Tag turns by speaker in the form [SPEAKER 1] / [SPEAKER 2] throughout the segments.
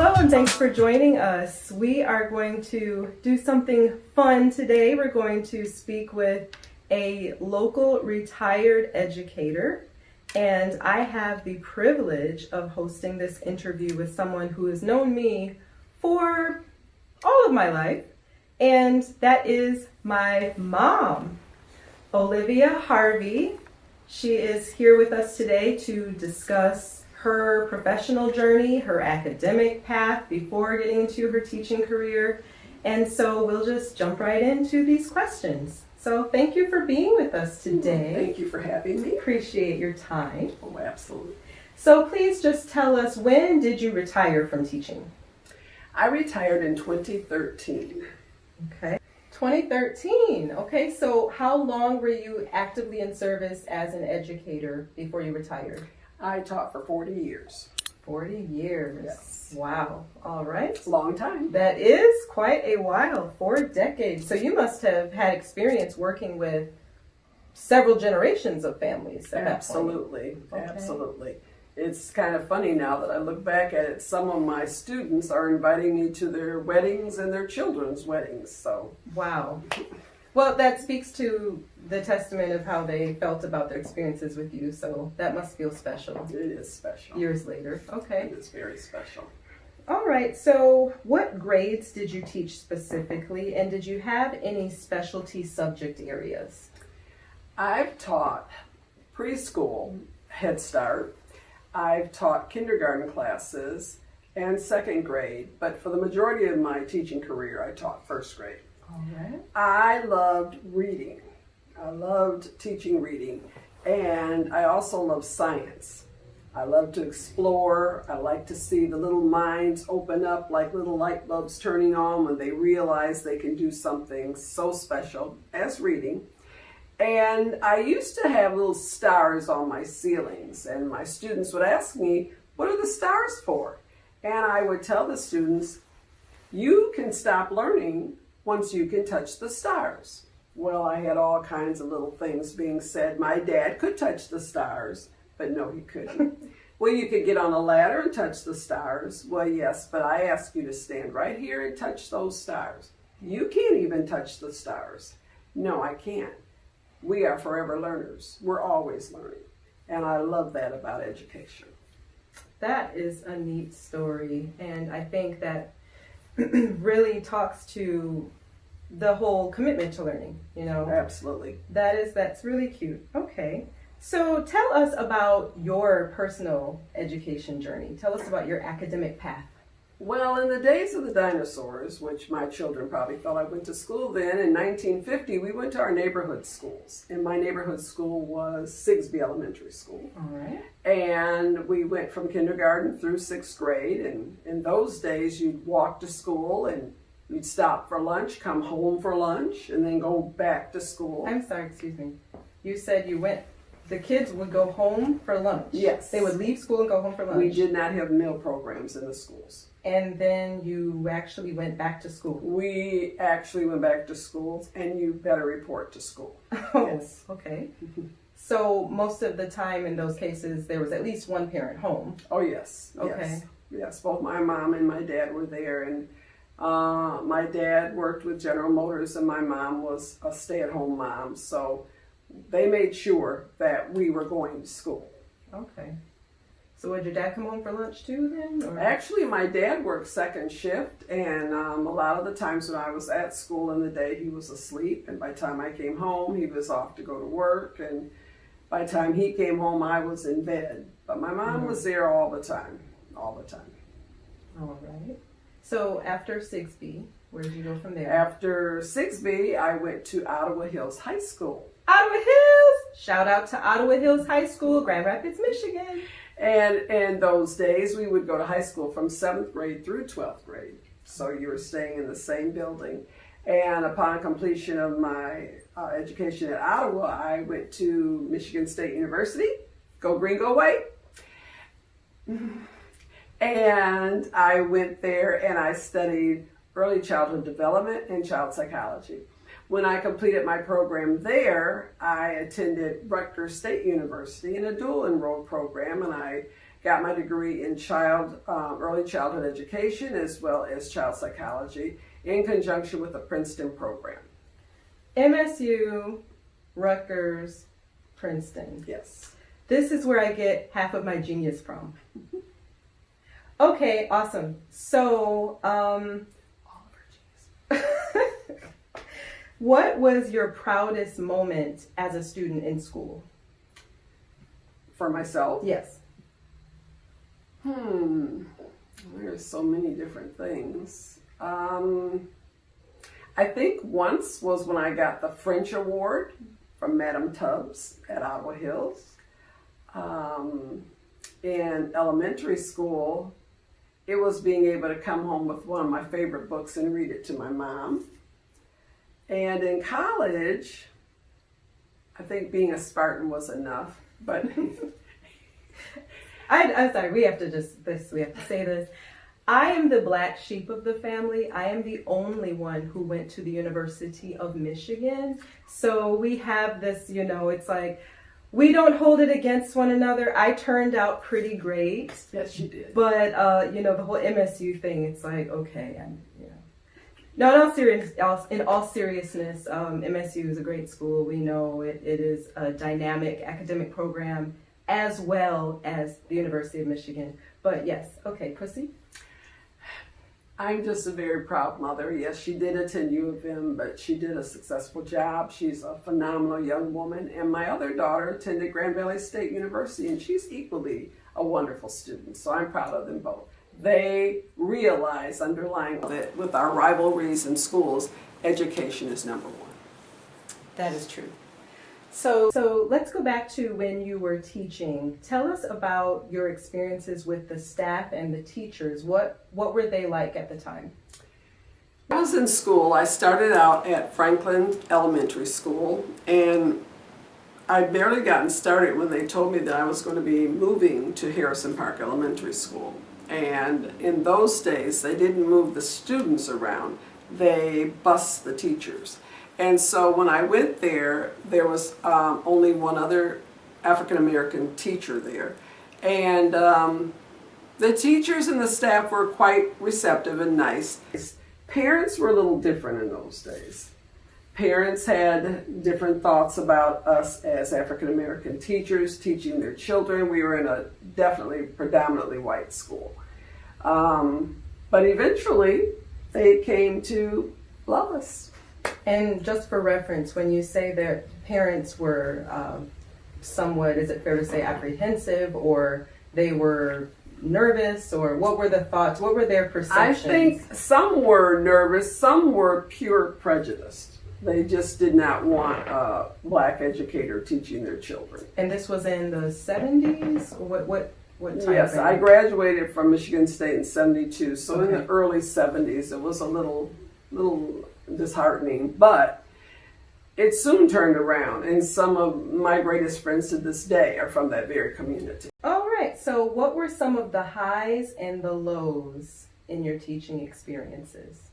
[SPEAKER 1] Hello and thanks for joining us. We are going to do something fun today. We're going to speak with a local retired educator, and I have the privilege of hosting this interview with someone who has known me for all of my life, and that is my mom, Olivia Harvey. She is here with us today to discuss her professional journey, her academic path before getting into her teaching career. And so we'll just jump right into these questions. So thank you for being with us today.
[SPEAKER 2] Thank you for having me.
[SPEAKER 1] Appreciate your time.
[SPEAKER 2] Oh, absolutely.
[SPEAKER 1] So please just tell us, when did you retire from teaching?
[SPEAKER 2] I retired in 2013.
[SPEAKER 1] Okay. 2013. Okay, so how long were you actively in service as an educator before you retired?
[SPEAKER 2] I taught for 40 years.
[SPEAKER 1] 40 years.
[SPEAKER 2] Yes.
[SPEAKER 1] Wow. All right.
[SPEAKER 2] Long time.
[SPEAKER 1] That is quite a while, 4 decades. So you must have had experience working with several generations of families at
[SPEAKER 2] Absolutely.
[SPEAKER 1] that point. Okay.
[SPEAKER 2] Absolutely. It's kind of funny now that I look back at it. Some of my students are inviting me to their weddings and their children's weddings. So.
[SPEAKER 1] Wow. Well, that speaks to the testament of how they felt about their experiences with you, so that must feel special.
[SPEAKER 2] It is special.
[SPEAKER 1] Years later. Okay.
[SPEAKER 2] It is very special.
[SPEAKER 1] All right, so what grades did you teach specifically, and did you have any specialty subject areas?
[SPEAKER 2] I've taught preschool, Head Start. I've taught kindergarten classes and second grade, but for the majority of my teaching career, I taught first grade.
[SPEAKER 1] All right.
[SPEAKER 2] I loved reading. I loved teaching reading, and I also love science. I love to explore. I like to see the little minds open up like little light bulbs turning on when they realize they can do something so special as reading. And I used to have little stars on my ceilings, and my students would ask me, "What are the stars for?" And I would tell the students, "You can stop learning once you can touch the stars." Well, I had all kinds of little things being said. My dad could touch the stars, but no, he couldn't. Well, you could get on a ladder and touch the stars. Well, yes, but I ask you to stand right here and touch those stars. You can't even touch the stars. No, I can't. We are forever learners. We're always learning. And I love that about education.
[SPEAKER 1] That is a neat story, and I think that really talks to the whole commitment to learning, you know.
[SPEAKER 2] Absolutely.
[SPEAKER 1] That's really cute. Okay. So tell us about your personal education journey. Tell us about your academic path.
[SPEAKER 2] Well, in the days of the dinosaurs, which my children probably thought I went to school then, in 1950, we went to our neighborhood schools. And my neighborhood school was Sigsbee Elementary School.
[SPEAKER 1] All right.
[SPEAKER 2] And we went from kindergarten through 6th grade. And in those days, you'd walk to school and you'd stop for lunch, come home for lunch, and then go back to school.
[SPEAKER 1] I'm sorry, excuse me. You said the kids would go home for lunch.
[SPEAKER 2] Yes.
[SPEAKER 1] They would leave school and go home for lunch.
[SPEAKER 2] We did not have meal programs in the schools.
[SPEAKER 1] And then you actually went back to school.
[SPEAKER 2] We actually went back to schools, and you better report to school.
[SPEAKER 1] Oh,
[SPEAKER 2] yes.
[SPEAKER 1] Okay. So most of the time in those cases, there was at least one parent home.
[SPEAKER 2] Oh, yes.
[SPEAKER 1] Okay.
[SPEAKER 2] Yes. Yes, both my mom and my dad were there, and my dad worked with General Motors, and my mom was a stay-at-home mom, so they made sure that we were going to school.
[SPEAKER 1] Okay. So would your dad come home for lunch too then? Or?
[SPEAKER 2] Actually, my dad worked second shift, and a lot of the times when I was at school in the day, he was asleep, and by the time I came home, he was off to go to work, and by the time he came home, I was in bed. But my mom was there all the time. All right.
[SPEAKER 1] So after Sigsbee, where did you go from there?
[SPEAKER 2] After Sigsbee, I went to Ottawa Hills High School.
[SPEAKER 1] Ottawa Hills! Shout out to Ottawa Hills High School, Grand Rapids, Michigan.
[SPEAKER 2] And in those days, we would go to high school from 7th grade through 12th grade. So you were staying in the same building. And upon completion of my education at Ottawa, I went to Michigan State University. Go green, go white. And I went there and I studied early childhood development and child psychology. When I completed my program there, I attended Rutgers State University in a dual enrolled program, and I got my degree in early childhood education as well as child psychology in conjunction with the Princeton program.
[SPEAKER 1] MSU, Rutgers, Princeton.
[SPEAKER 2] Yes.
[SPEAKER 1] This is where I get half of my genius from. Okay, awesome. So,
[SPEAKER 2] All of our genius.
[SPEAKER 1] what was your proudest moment as a student in school?
[SPEAKER 2] For myself?
[SPEAKER 1] Yes.
[SPEAKER 2] There's so many different things. I think once was when I got the French award from Madame Tubbs at Ottawa Hills. In elementary school, it was being able to come home with one of my favorite books and read it to my mom. And in college, I think being a Spartan was enough, but
[SPEAKER 1] I'm sorry, we have to say this. I am the black sheep of the family. I am the only one who went to the University of Michigan. So we have this, it's like, we don't hold it against one another. I turned out pretty great.
[SPEAKER 2] yes, you did.
[SPEAKER 1] But, the whole MSU thing, it's like, okay, No, in all seriousness, MSU is a great school. We know it is a dynamic academic program as well as the University of Michigan. But yes, okay, proceed.
[SPEAKER 2] I'm just a very proud mother. Yes, she did attend U of M, but she did a successful job. She's a phenomenal young woman. And my other daughter attended Grand Valley State University, and she's equally a wonderful student. So I'm proud of them both. They realize underlying that with our rivalries in schools, education is number one.
[SPEAKER 1] That is true. So let's go back to when you were teaching. Tell us about your experiences with the staff and the teachers. What were they like at the time?
[SPEAKER 2] When I was in school, I started out at Franklin Elementary School, and I'd barely gotten started when they told me that I was going to be moving to Harrison Park Elementary School. And in those days, they didn't move the students around, they bused the teachers. And so when I went there was only one other African American teacher there. And the teachers and the staff were quite receptive and nice. Parents were a little different in those days. Parents had different thoughts about us as African American teachers teaching their children. We were in a definitely predominantly white school. But eventually they came to love us.
[SPEAKER 1] And just for reference, when you say that parents were somewhat, is it fair to say, apprehensive, or they were nervous, or what were the thoughts? What were their perceptions?
[SPEAKER 2] I think some were nervous, some were pure prejudiced. They just did not want a black educator teaching their children.
[SPEAKER 1] And this was in the 70s? What time?
[SPEAKER 2] Yes, I graduated from Michigan State in 72, so in the early 70s it was a little disheartening, but it soon turned around, and some of my greatest friends to this day are from that very community.
[SPEAKER 1] All right, so what were some of the highs and the lows in your teaching experiences?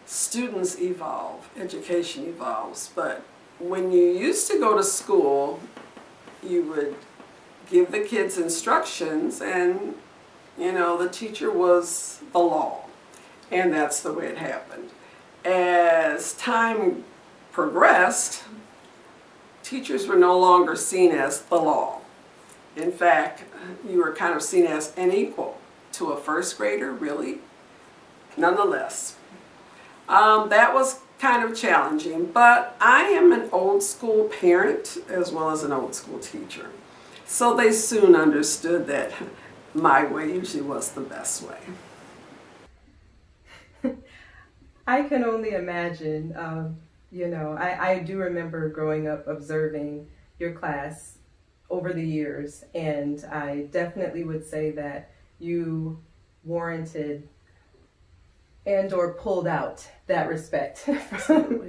[SPEAKER 2] Students evolve, education evolves, but when you used to go to school, you would give the kids instructions, and the teacher was the law, and that's the way it happened. As time progressed, teachers were no longer seen as the law. In fact, you were kind of seen as an equal to a first grader, really. Nonetheless, that was kind of challenging, but I am an old school parent as well as an old school teacher. So they soon understood that my way usually was the best way.
[SPEAKER 1] I can only imagine, I do remember growing up observing your class over the years, and I definitely would say that you warranted and or pulled out that respect from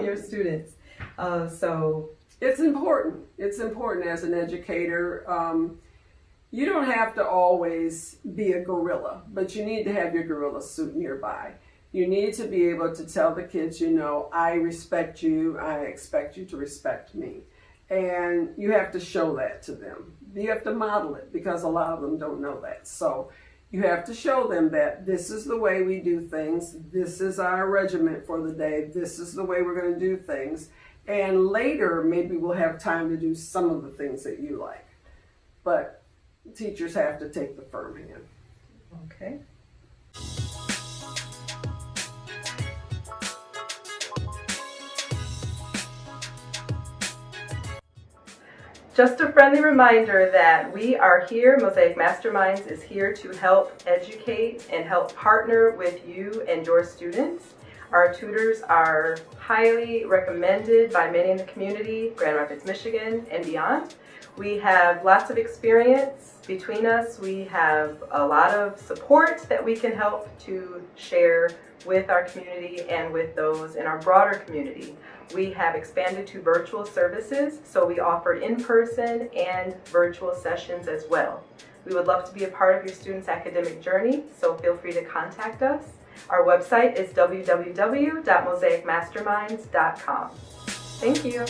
[SPEAKER 1] your students. So
[SPEAKER 2] it's important. It's important as an educator. You don't have to always be a gorilla, but you need to have your gorilla suit nearby. You need to be able to tell the kids, I respect you, I expect you to respect me. And you have to show that to them. You have to model it because a lot of them don't know that. So you have to show them that this is the way we do things. This is our regiment for the day. This is the way we're going to do things. And later, maybe we'll have time to do some of the things that you like. But teachers have to take the firm hand.
[SPEAKER 1] Okay. Just a friendly reminder that we are here, Mosaic Masterminds is here to help educate and help partner with you and your students. Our tutors are highly recommended by many in the community, Grand Rapids, Michigan, and beyond. We have lots of experience between us. We have a lot of support that we can help to share with our community and with those in our broader community. We have expanded to virtual services, so we offer in-person and virtual sessions as well. We would love to be a part of your students' academic journey, so feel free to contact us. Our website is www.mosaicmasterminds.com. Thank you.